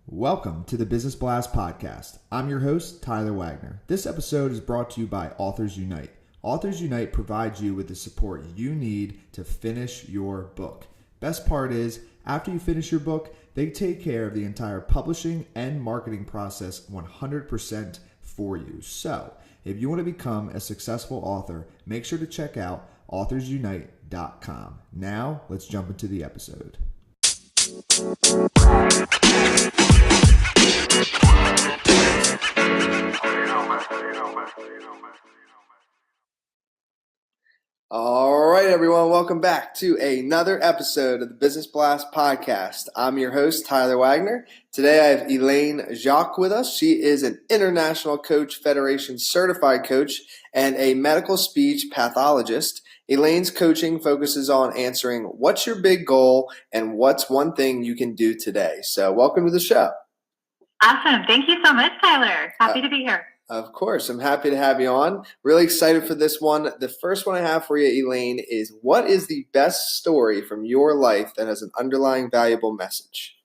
Welcome to the Business Blast Podcast. I'm your host, Tyler Wagner. This episode is brought to you by Authors Unite. Authors Unite provides you with the support you need to finish your book. Best part is, after you finish your book, they take care of the entire publishing and marketing process 100% for you. So, if you want to become a successful author, make sure to check out authorsunite.com. Now, let's jump into the episode. All right, everyone. Welcome back to another episode of the Business Blast Podcast. I'm your host, Tyler Wagner. Today, I have Elaine Jacques with us. She is an International Coach Federation certified coach and a medical speech pathologist. Elaine's coaching focuses on answering what's your big goal and what's one thing you can do today. So welcome to the show. Awesome. Thank you so much, Tyler. Happy to be here. Of course. I'm happy to have you on. Really excited for this one. The first one I have for you, Elaine, is what is the best story from your life that has an underlying valuable message?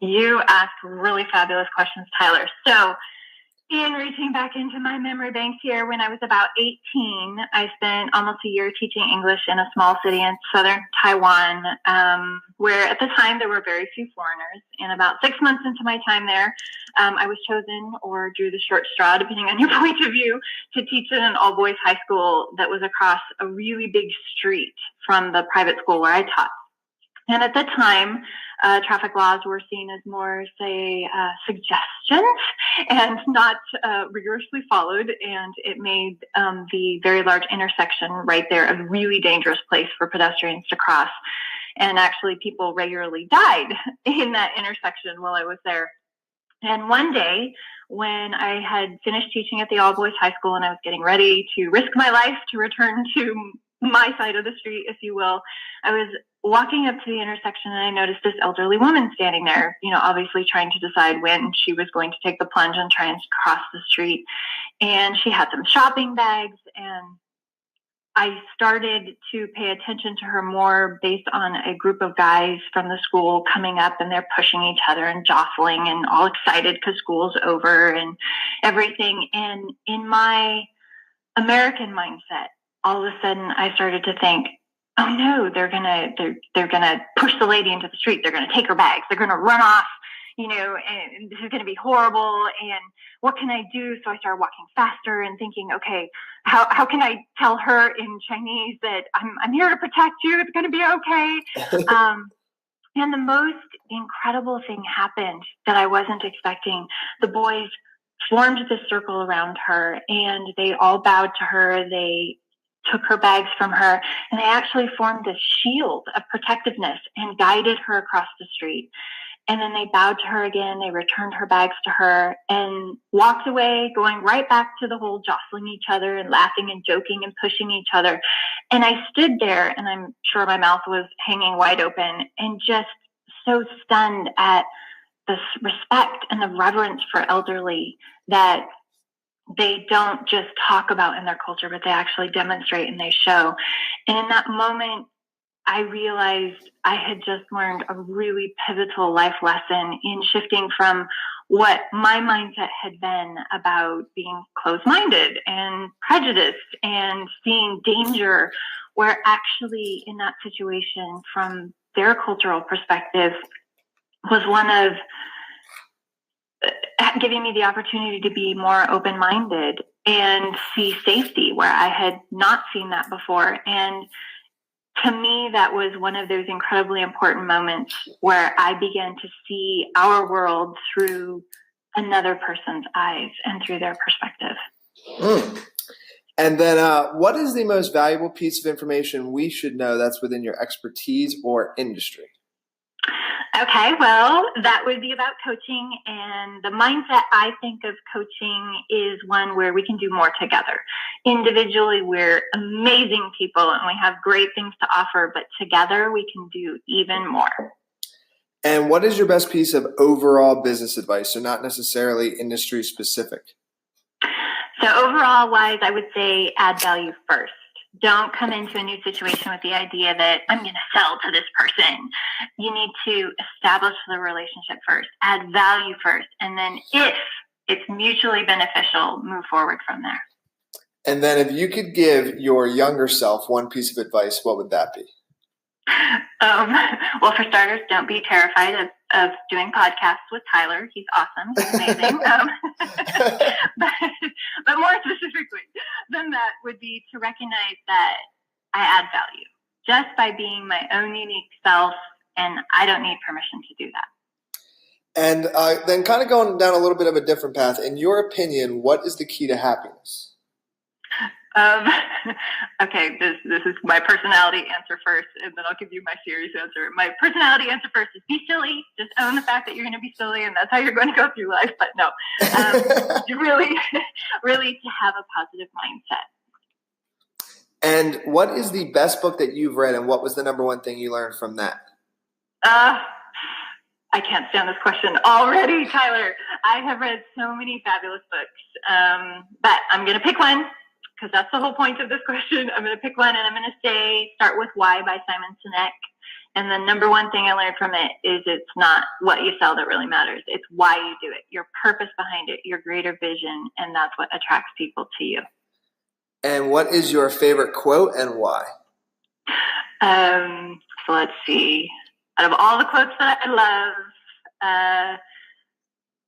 You ask really fabulous questions, Tyler. So, in reaching back into my memory bank here, when I was about 18, I spent almost a year teaching English in a small city in southern Taiwan, where at the time there were very few foreigners. And about 6 months into my time there, I was chosen, or drew the short straw, depending on your point of view, to teach in an all-boys high school that was across a really big street from the private school where I taught. And at the time, traffic laws were seen as more, say, suggestions and not rigorously followed. And it made the very large intersection right there a really dangerous place for pedestrians to cross. And actually, people regularly died in that intersection while I was there. And one day, when I had finished teaching at the all-boys high school and I was getting ready to risk my life to return to my side of the street, if you will, I was walking up to the intersection and I noticed this elderly woman standing there, obviously trying to decide when she was going to take the plunge and try and cross the street. And she had some shopping bags, and I started to pay attention to her more based on a group of guys from the school coming up, and they're pushing each other and jostling and all excited because school's over and everything. And in my American mindset, all of a sudden I started to think, oh no, they're gonna push the lady into the street. They're gonna take her bags. They're gonna run off, and this is gonna be horrible. And what can I do? So I started walking faster and thinking, okay, how can I tell her in Chinese that I'm here to protect you? It's gonna be okay. And the most incredible thing happened that I wasn't expecting. The boys formed this circle around her, and they all bowed to her. They took her bags from her, and they actually formed this shield of protectiveness and guided her across the street. And then they bowed to her again. They returned her bags to her and walked away, going right back to the whole jostling each other and laughing and joking and pushing each other. And I stood there, and I'm sure my mouth was hanging wide open and just so stunned at the respect and the reverence for elderly that they don't just talk about in their culture, but they actually demonstrate and they show. And in that moment, I realized I had just learned a really pivotal life lesson in shifting from what my mindset had been about being closed-minded and prejudiced and seeing danger, where actually in that situation, from their cultural perspective, was one of giving me the opportunity to be more open-minded and see safety where I had not seen that before. And to me, that was one of those incredibly important moments where I began to see our world through another person's eyes and through their perspective. And then what is the most valuable piece of information we should know that's within your expertise or industry? Okay, well, that would be about coaching, and the mindset I think of coaching is one where we can do more together. Individually, we're amazing people and we have great things to offer, but together we can do even more. And what is your best piece of overall business advice, so not necessarily industry specific? So overall wise, I would say add value first. Don't come into a new situation with the idea that I'm going to sell to this person. You need to establish the relationship first, add value first, and then if it's mutually beneficial, move forward from there. And then if you could give your younger self one piece of advice, what would that be? Well, for starters, don't be terrified of doing podcasts with Tyler. He's awesome. He's amazing. But more specifically than that would be to recognize that I add value just by being my own unique self, and I don't need permission to do that. And then kind of going down a little bit of a different path, in your opinion, what is the key to happiness? Okay, this is my personality answer first, and then I'll give you my serious answer. My personality answer first is be silly. Just own the fact that you're going to be silly, and that's how you're going to go through life. But no, really to have a positive mindset. And what is the best book that you've read, and what was the number one thing you learned from that? I can't stand this question already, Tyler. I have read so many fabulous books, but I'm going to pick one. Because that's the whole point of this question. I'm going to pick one, and I'm going to start with Why by Simon Sinek. And the number one thing I learned from it is it's not what you sell that really matters. It's why you do it, your purpose behind it, your greater vision, and that's what attracts people to you. And what is your favorite quote and why? So let's see. Out of all the quotes that I love,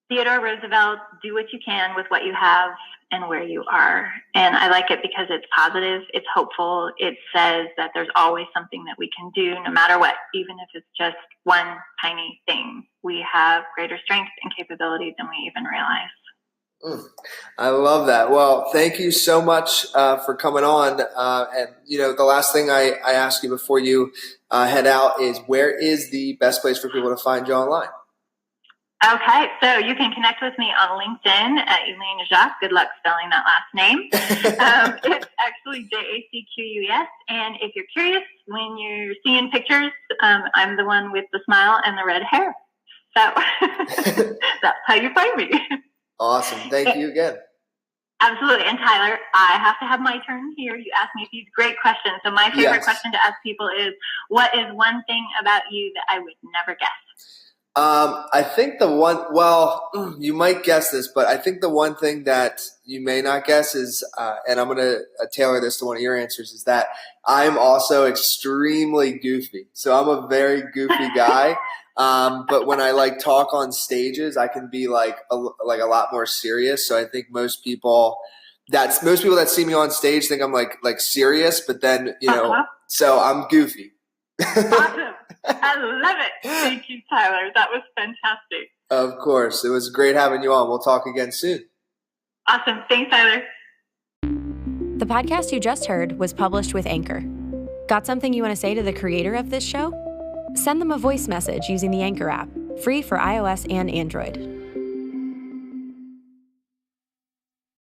Theodore Roosevelt, do what you can with what you have and where you are. And I like it because it's positive, it's hopeful, it says that there's always something that we can do no matter what, even if it's just one tiny thing. We have greater strength and capability than we even realize. I love that. Well, thank you so much for coming on. And, the last thing I ask you before you head out is, where is the best place for people to find you online? Okay, so you can connect with me on LinkedIn at Elaine Jacques. Good luck spelling that last name. It's actually Jacques. And if you're curious, when you're seeing pictures, I'm the one with the smile and the red hair. So that's how you find me. Awesome. Thank you again. Absolutely. And Tyler, I have to have my turn here. You asked me these great questions. So my favorite question to ask people is, what is one thing about you that I would never guess? I think you might guess this, but I think the one thing that you may not guess is, and I'm going to tailor this to one of your answers, is that I'm also extremely goofy. So I'm a very goofy guy. But when I talk on stages, I can be a lot more serious. So I think most people that see me on stage think I'm like serious, but then, so I'm goofy. Awesome. I love it. Thank you, Tyler. That was fantastic. Of course. It was great having you on. We'll talk again soon. Awesome. Thanks, Tyler. The podcast you just heard was published with Anchor. Got something you want to say to the creator of this show? Send them a voice message using the Anchor app, free for iOS and Android.